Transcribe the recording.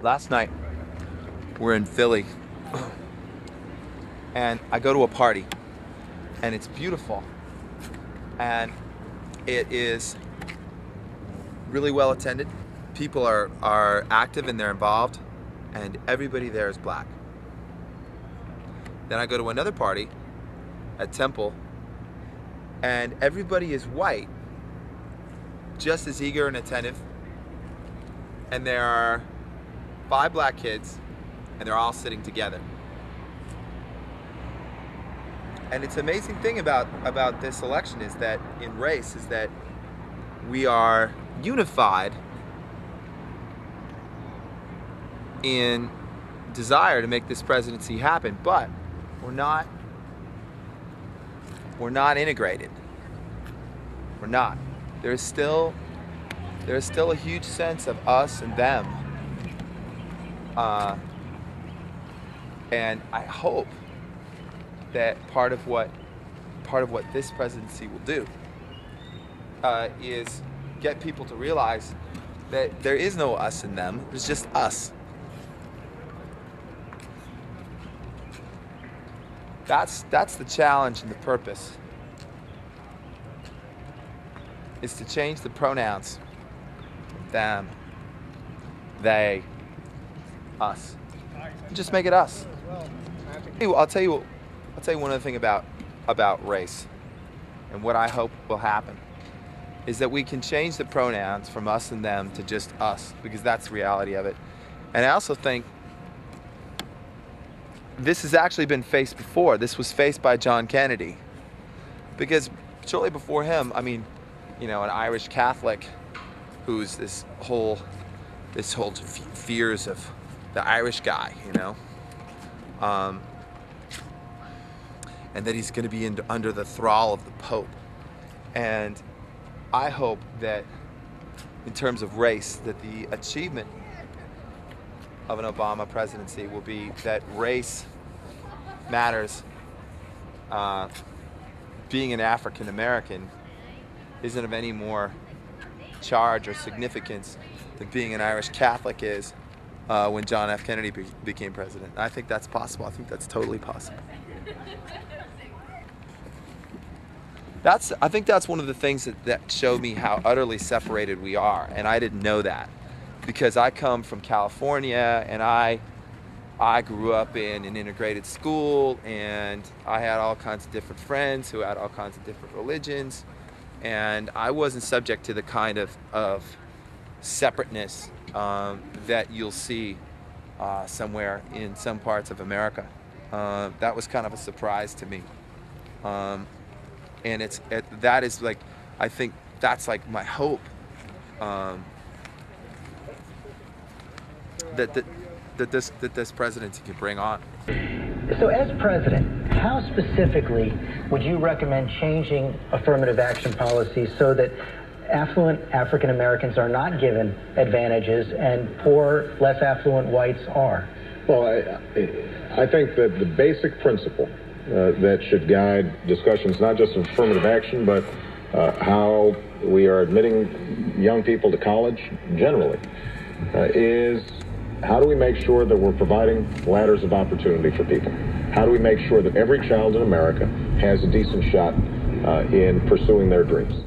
Last night, we're in Philly, and I go to a party, and it's beautiful, and it is really well attended. People are active and they're involved, and everybody there is black. Then I go to another party at Temple, and everybody is white, just as eager and attentive, and there are 5 black kids, and they're all sitting together. And it's an amazing thing about this election is that in race is that we are unified in desire to make this presidency happen, but we're not integrated. We're not. There's still a huge sense of us and them. And I hope that part of what this presidency will do is get people to realize that there is no us and them. There's just us. That's the challenge and the purpose. Is to change the pronouns. Them. They. Us. Just make it us. I'll tell you one other thing about race, and what I hope will happen is that we can change the pronouns from us and them to just us, because that's the reality of it. And I also think this has actually been faced before. This was faced by John Kennedy, because shortly before him, I mean, you know, an Irish Catholic who's this whole fears of the Irish guy, you know, and that he's going to be under the thrall of the Pope. And I hope that in terms of race, that the achievement of an Obama presidency will be that race matters. Being an African American isn't of any more charge or significance than being an Irish Catholic is when John F. Kennedy became president. I think that's possible. I think that's totally possible. I think that's one of the things that showed me how utterly separated we are, and I didn't know that, because I come from California, and I grew up in an integrated school, and I had all kinds of different friends who had all kinds of different religions, and I wasn't subject to the kind of separateness that you'll see somewhere in some parts of America. That was kind of a surprise to me. And that is like, I think that's like my hope, that this presidency can bring on. So as president, how specifically would you recommend changing affirmative action policies so that affluent African Americans are not given advantages and poor, less affluent whites are? Well, I think that the basic principle that should guide discussions, not just of affirmative action, but how we are admitting young people to college generally, is how do we make sure that we're providing ladders of opportunity for people? How do we make sure that every child in America has a decent shot in pursuing their dreams?